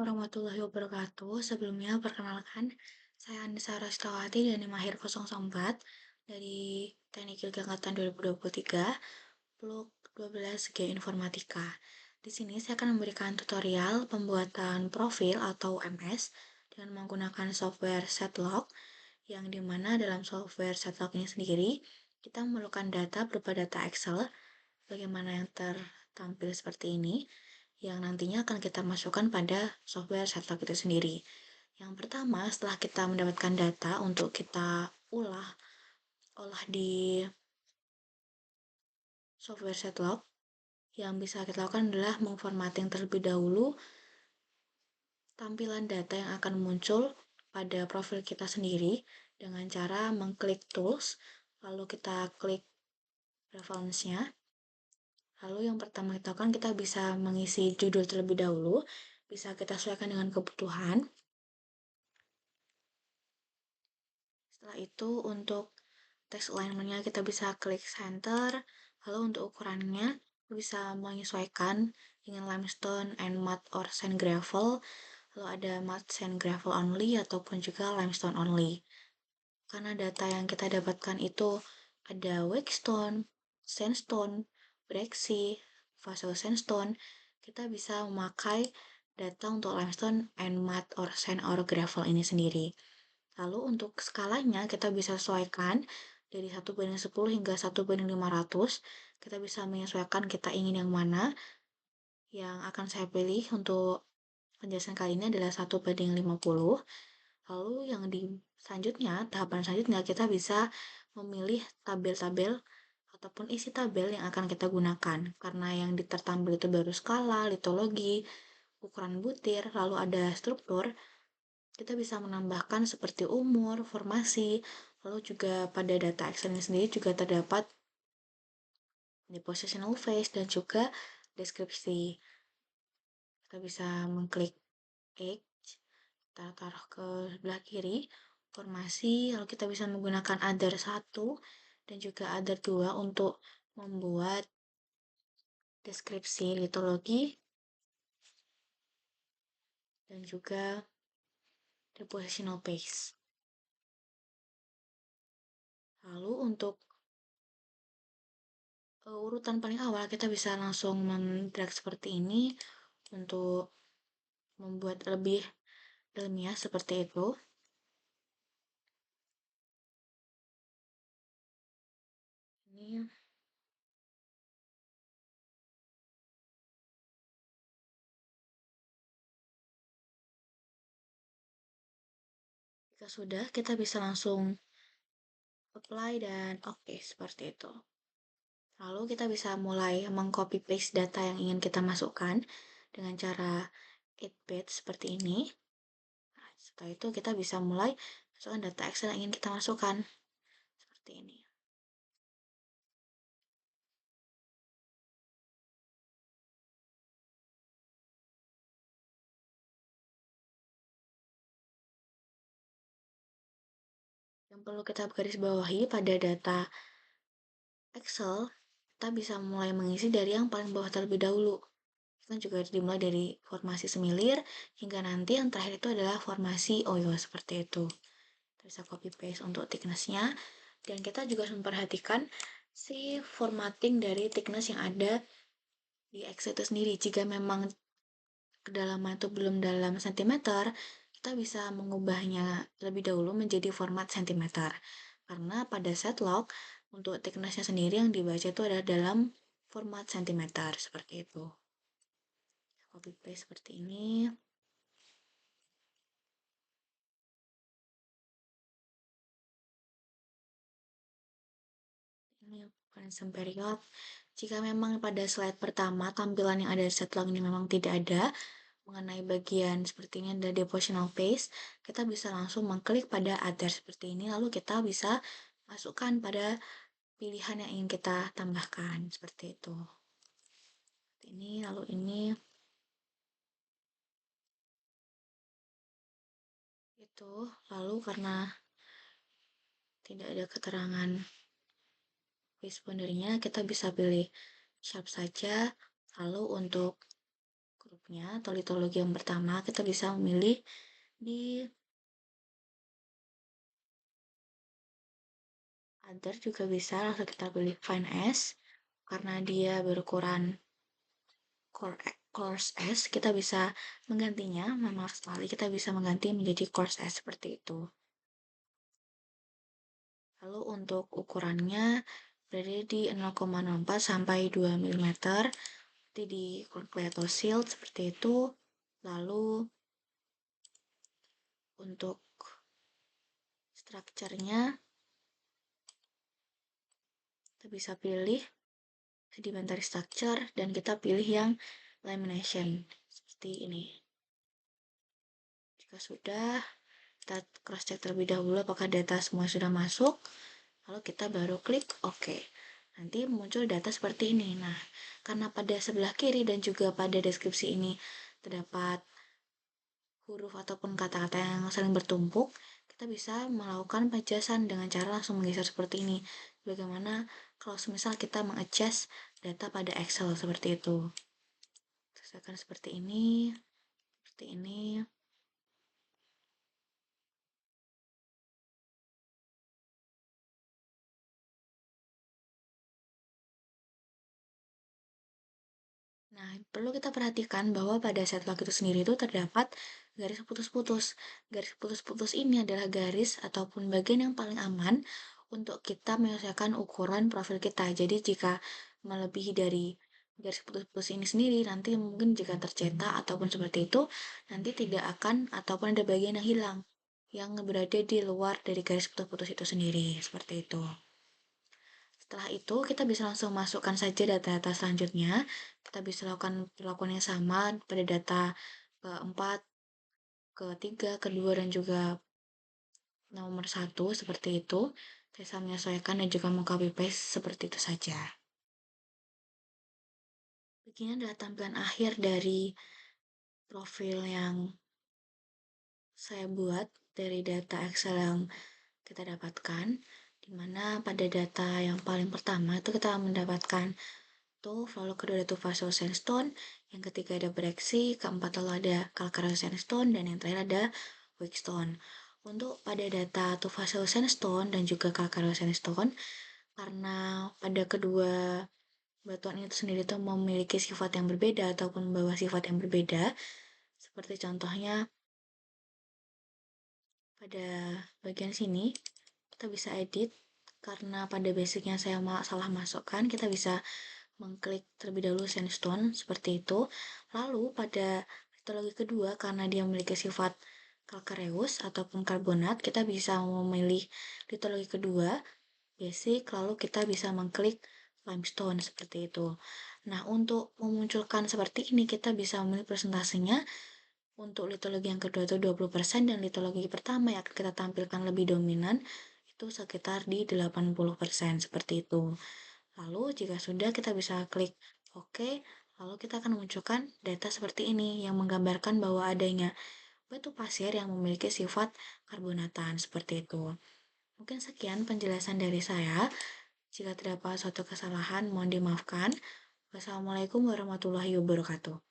warahmatullahi wabarakatuh. Sebelumnya, perkenalkan, saya Anissa Rastawati dari Mahir 014 dari Teknik Ilmu Angkatan 2023, Blok 12 G Informatika. Di sini saya akan memberikan tutorial pembuatan profil atau MS dengan menggunakan software Setlock, yang dimana dalam software Setlock ini sendiri, kita memerlukan data berupa data Excel, bagaimana yang tertampil seperti ini, yang nantinya akan kita masukkan pada software Setlock itu sendiri. Yang pertama, setelah kita mendapatkan data untuk kita olah di software Setlock, yang bisa kita lakukan adalah memformatting terlebih dahulu tampilan data yang akan muncul pada profil kita sendiri dengan cara mengklik tools, lalu kita klik reference-nya. Lalu yang pertama kita lakukan, kita bisa mengisi judul terlebih dahulu, bisa kita sesuaikan dengan kebutuhan. Setelah itu untuk text alignment-nya kita bisa klik center, lalu untuk ukurannya bisa menyesuaikan dengan limestone and mud or sand gravel, lalu ada mud sand gravel only ataupun juga limestone only. Karena data yang kita dapatkan itu ada wakestone, sandstone, breaksea, fossil sandstone, kita bisa memakai data untuk limestone and mud or sand or gravel ini sendiri. Lalu untuk skalanya kita bisa sesuaikan dari 1:10 hingga 1:500. Kita bisa menyesuaikan kita ingin yang mana. Yang akan saya pilih untuk penjelasan kali ini adalah 1:50. Lalu yang selanjutnya, tahapan selanjutnya kita bisa memilih tabel-tabel ataupun isi tabel yang akan kita gunakan. Karena yang tertampil itu baru skala, litologi, ukuran butir, lalu ada struktur, kita bisa menambahkan seperti umur, formasi, lalu juga pada data Excel ini sendiri juga terdapat the positional phase dan juga deskripsi. Kita bisa mengklik X, kita taruh ke sebelah kiri, formasi, lalu kita bisa menggunakan other 1 dan juga other 2 untuk membuat deskripsi litologi dan juga the positional phase. Lalu untuk urutan paling awal kita bisa langsung mendrag seperti ini untuk membuat lebih ilmiah seperti itu. Ini jika sudah, kita bisa langsung apply dan oke, seperti itu. Lalu kita bisa mulai mengcopy paste data yang ingin kita masukkan dengan cara 8-bit seperti ini. Nah, setelah itu kita bisa mulai masukkan data Excel yang ingin kita masukkan seperti ini. Yang perlu kita garis bawahi pada data Excel, kita bisa mulai mengisi dari yang paling bawah terlebih dahulu. Kita juga dimulai dari formasi semilir, hingga nanti yang terakhir itu adalah formasi oyo, seperti itu. Kita bisa copy paste untuk thickness-nya, dan kita juga harus memperhatikan si formatting dari thickness yang ada di Excel itu sendiri. Jika memang kedalaman itu belum dalam sentimeter, kita bisa mengubahnya lebih dahulu menjadi format sentimeter. Karena pada setlock, untuk thickness-nya sendiri yang dibaca itu adalah dalam format sentimeter, seperti itu. Copy paste seperti ini. Ini consent period. Jika memang pada slide pertama tampilan yang ada di setlock ini memang tidak ada mengenai bagian seperti ini ada depositional paste, kita bisa langsung mengklik pada other seperti ini, lalu kita bisa masukkan pada pilihan yang ingin kita tambahkan seperti itu. Ini lalu ini itu lalu karena tidak ada keterangan respondernya, kita bisa pilih sharp saja. Lalu untuk metodenya atau litologi yang pertama, kita bisa memilih di other juga bisa, langsung kita pilih find as, karena dia berukuran course S, kita bisa menggantinya, maaf sekali, kita bisa mengganti menjadi course S seperti itu. Lalu untuk ukurannya berada di 0,04 sampai 2 mm, seperti di calculator shield seperti itu. Lalu untuk strukturnya kita bisa pilih sedimentary structure dan kita pilih yang lamination seperti ini. Jika sudah, kita cross check terlebih dahulu apakah data semua sudah masuk, lalu kita baru klik OK. Nanti muncul data seperti ini. Nah, karena pada sebelah kiri dan juga pada deskripsi ini terdapat huruf ataupun kata-kata yang saling bertumpuk, kita bisa melakukan penjelasan dengan cara langsung menggeser seperti ini. Bagaimana kalau semisal kita mengadjust data pada Excel seperti itu. Sesuaikan seperti ini, seperti ini. Nah, perlu kita perhatikan bahwa pada set lock itu sendiri itu terdapat garis putus-putus. Garis putus-putus ini adalah garis ataupun bagian yang paling aman untuk kita menyelesaikan ukuran profil kita. Jadi jika melebihi dari garis putus-putus ini sendiri, nanti mungkin jika tercetak ataupun seperti itu, nanti tidak akan ataupun ada bagian yang hilang yang berada di luar dari garis putus-putus itu sendiri. Seperti itu. Setelah itu, kita bisa langsung masukkan saja data-data selanjutnya. Kita bisa lakukan perlakuan yang sama pada data keempat, ketiga, kedua, dan juga nomor satu, seperti itu. Saya bisa menyesuaikan dan juga mengcopy paste seperti itu saja. Begini adalah tampilan akhir dari profil yang saya buat dari data Excel yang kita dapatkan, di mana pada data yang paling pertama itu kita mendapatkan lalu kedua ada Tufaso Sandstone, yang ketiga ada Breksi, keempat lalu ada Calcareous Sandstone, dan yang terakhir ada Wikstone. Untuk pada data Tufaso Sandstone dan juga Calcareous Sandstone, karena pada kedua batuan itu sendiri itu memiliki sifat yang berbeda ataupun membawa sifat yang berbeda, seperti contohnya pada bagian sini, kita bisa edit, karena pada basicnya saya salah masukkan, kita bisa mengklik terlebih dahulu sandstone seperti itu. Lalu pada litologi kedua, karena dia memiliki sifat calcareous ataupun karbonat, kita bisa memilih litologi kedua basic, lalu kita bisa mengklik limestone seperti itu. Nah, untuk memunculkan seperti ini, kita bisa memilih presentasinya. Untuk litologi yang kedua itu 20%, dan litologi pertama yang akan kita tampilkan lebih dominan itu sekitar di 80% seperti itu. Lalu jika sudah, kita bisa klik OK, lalu kita akan memunculkan data seperti ini yang menggambarkan bahwa adanya batu pasir yang memiliki sifat karbonatan seperti itu. Mungkin sekian penjelasan dari saya. Jika terdapat suatu kesalahan, mohon dimaafkan. Wassalamualaikum warahmatullahi wabarakatuh.